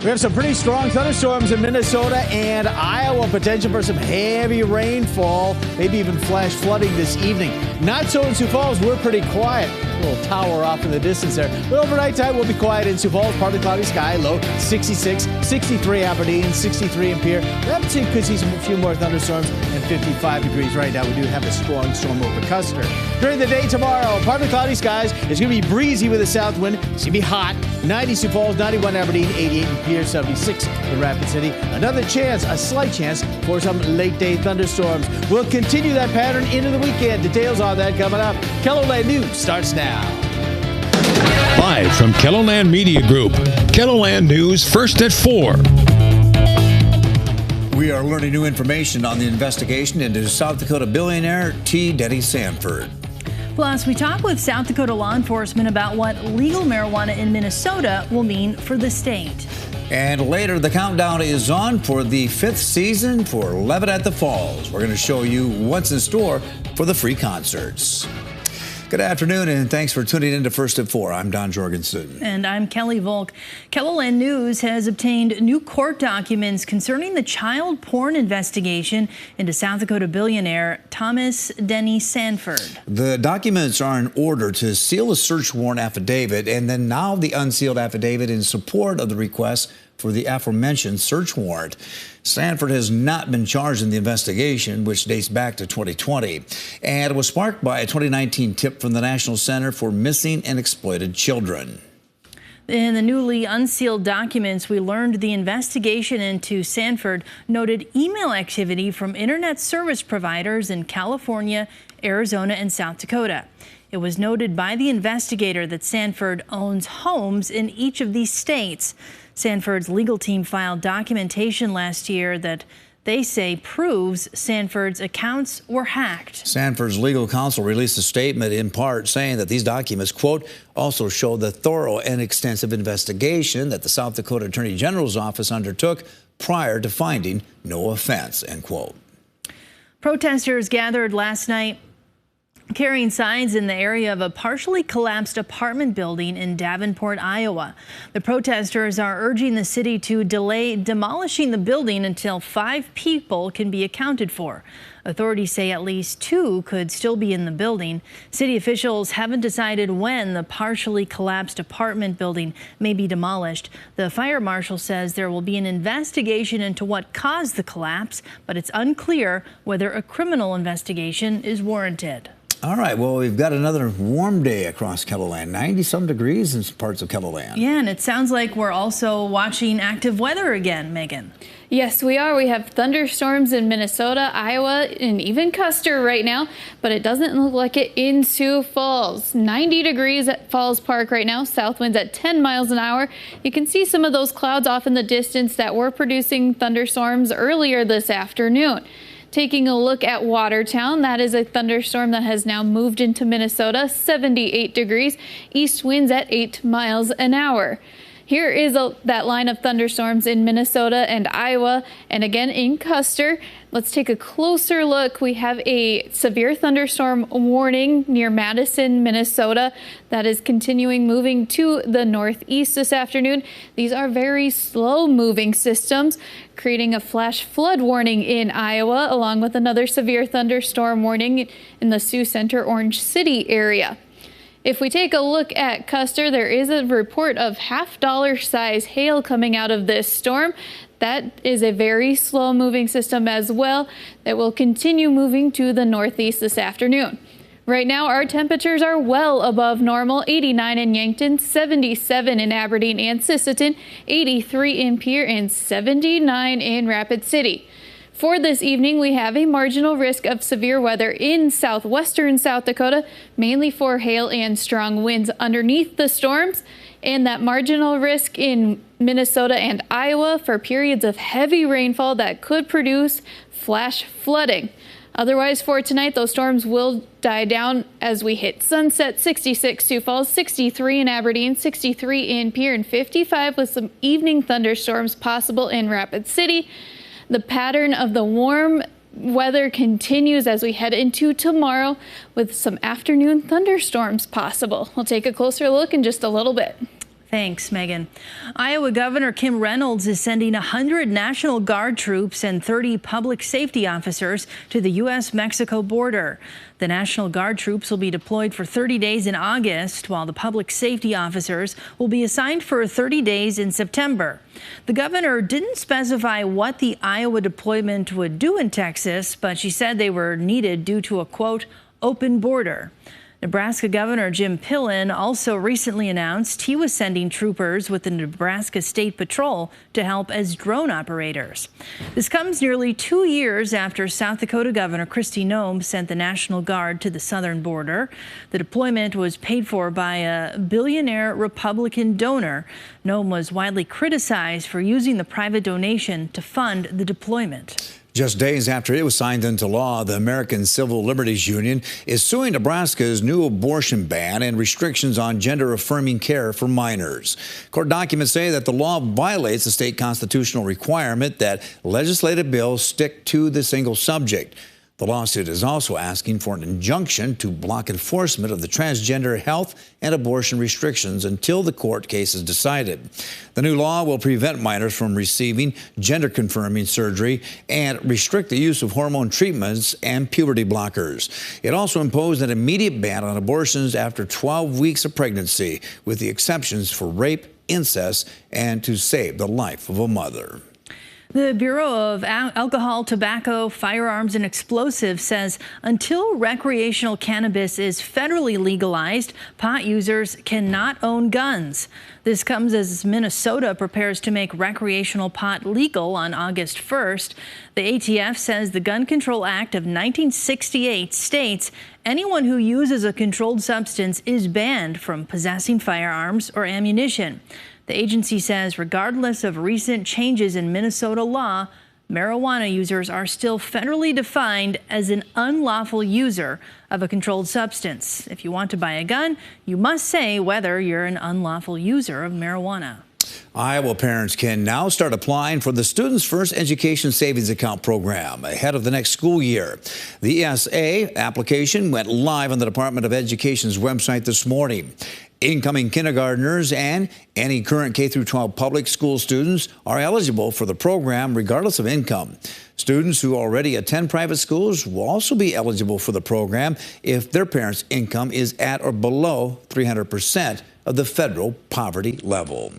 We have some pretty strong thunderstorms in Minnesota and Iowa. Potential for some heavy rainfall, maybe even flash flooding this evening. Not so in Sioux Falls. We're pretty quiet. A little tower off in the distance there. But overnight time, we'll be quiet in Sioux Falls. Partly cloudy sky, low 66, 63 Aberdeen, 63 in Pierre. That could see a few more thunderstorms and 55 degrees right now. We do have a strong storm over Custer. During the day tomorrow, partly cloudy skies. It's going to be breezy with a south wind. It's going to be hot. 90 Sioux Falls, 91 Aberdeen, 88 in Pierre, 76 in Rapid City. Another chance, a slight chance for some late day thunderstorms. We'll continue that pattern into the weekend. Details on that coming up. KELOLAND News starts now. Live from KELOLAND Media Group, KELOLAND News first at 4. We are learning new information on the investigation into South Dakota billionaire T. Denny Sanford. Plus, we talk with South Dakota law enforcement about what legal marijuana in Minnesota will mean for the state. And later, the countdown is on for the 5th season for Levitt at the Falls. We're going to show you what's in store for the free concerts. Good afternoon, and thanks for tuning in to First at 4. I'm Don Jorgensen. And I'm Kelly Volk. KELOLAND News has obtained new court documents concerning the child porn investigation into South Dakota billionaire Thomas Denny Sanford. The documents are in order to seal a search warrant affidavit and then now the unsealed affidavit in support of the request for the aforementioned search warrant. Sanford has not been charged in the investigation, which dates back to 2020, and it was sparked by a 2019 tip from the National Center for Missing and Exploited Children. In the newly unsealed documents, we learned the investigation into Sanford noted email activity from internet service providers in California, Arizona, and South Dakota. It was noted by the investigator that Sanford owns homes in each of these states. Sanford's legal team filed documentation last year that they say proves Sanford's accounts were hacked. Sanford's legal counsel released a statement in part saying that these documents, quote, also show the thorough and extensive investigation that the South Dakota Attorney General's office undertook prior to finding no offense, end quote. Protesters gathered last night carrying signs in the area of a partially collapsed apartment building in Davenport, Iowa. The protesters are urging the city to delay demolishing the building until 5 people can be accounted for. Authorities say at least 2 could still be in the building. City officials haven't decided when the partially collapsed apartment building may be demolished. The fire marshal says there will be an investigation into what caused the collapse, but it's unclear whether a criminal investigation is warranted. All right, well, we've got another warm day across KELOLAND, 90-some degrees in parts of KELOLAND. Yeah, and it sounds like we're also watching active weather again, Megan. Yes, we are. We have thunderstorms in Minnesota, Iowa, and even Custer right now, but it doesn't look like it in Sioux Falls. 90 degrees at Falls Park right now, south winds at 10 miles an hour. You can see some of those clouds off in the distance that were producing thunderstorms earlier this afternoon. Taking a look at Watertown, that is a thunderstorm that has now moved into Minnesota, 78 degrees, east winds at 8 miles an hour. Here is that line of thunderstorms in Minnesota and Iowa, and again in Custer. Let's take a closer look. We have a severe thunderstorm warning near Madison, Minnesota. That is continuing moving to the northeast this afternoon. These are very slow moving systems, creating a flash flood warning in Iowa, along with another severe thunderstorm warning in the Sioux Center, Orange City area. If we take a look at Custer, there is a report of half-dollar size hail coming out of this storm. That is a very slow moving system as well that will continue moving to the northeast this afternoon. Right now, our temperatures are well above normal, 89 in Yankton, 77 in Aberdeen and Sisseton, 83 in Pierre, and 79 in Rapid City. For this evening, we have a marginal risk of severe weather in southwestern South Dakota, mainly for hail and strong winds underneath the storms, and that marginal risk in Minnesota and Iowa for periods of heavy rainfall that could produce flash flooding. Otherwise, for tonight, those storms will die down as we hit sunset. 66 Sioux Falls, 63 in Aberdeen, 63 in Pierre, and 55 with some evening thunderstorms possible in Rapid City. The pattern of the warm weather continues as we head into tomorrow with some afternoon thunderstorms possible. We'll take a closer look in just a little bit. Thanks, Megan. Iowa Governor Kim Reynolds is sending 100 National Guard troops and 30 public safety officers to the U.S.-Mexico border. The National Guard troops will be deployed for 30 days in August, while the public safety officers will be assigned for 30 days in September. The governor didn't specify what the Iowa deployment would do in Texas, but she said they were needed due to a, quote, open border. Nebraska Governor Jim Pillen also recently announced he was sending troopers with the Nebraska State Patrol to help as drone operators. This comes nearly 2 years after South Dakota Governor Kristi Noem sent the National Guard to the southern border. The deployment was paid for by a billionaire Republican donor. Noem was widely criticized for using the private donation to fund the deployment. Just days after it was signed into law, the American Civil Liberties Union is suing Nebraska's new abortion ban and restrictions on gender-affirming care for minors. Court documents say that the law violates the state constitutional requirement that legislative bills stick to the single subject. The lawsuit is also asking for an injunction to block enforcement of the transgender health and abortion restrictions until the court case is decided. The new law will prevent minors from receiving gender-confirming surgery and restrict the use of hormone treatments and puberty blockers. It also imposed an immediate ban on abortions after 12 weeks of pregnancy, with the exceptions for rape, incest, and to save the life of a mother. The Bureau of Alcohol, Tobacco, Firearms, and Explosives says until recreational cannabis is federally legalized, pot users cannot own guns. This comes as Minnesota prepares to make recreational pot legal on August 1st. The ATF says the Gun Control Act of 1968 states anyone who uses a controlled substance is banned from possessing firearms or ammunition. The agency says regardless of recent changes in Minnesota law, marijuana users are still federally defined as an unlawful user of a controlled substance. If you want to buy a gun, you must say whether you're an unlawful user of marijuana. Iowa parents can now start applying for the Students First Education Savings Account program ahead of the next school year. The ESA application went live on the Department of Education's website this morning. Incoming kindergartners and any current K-12 public school students are eligible for the program regardless of income. Students who already attend private schools will also be eligible for the program if their parents' income is at or below 300% of the federal poverty level.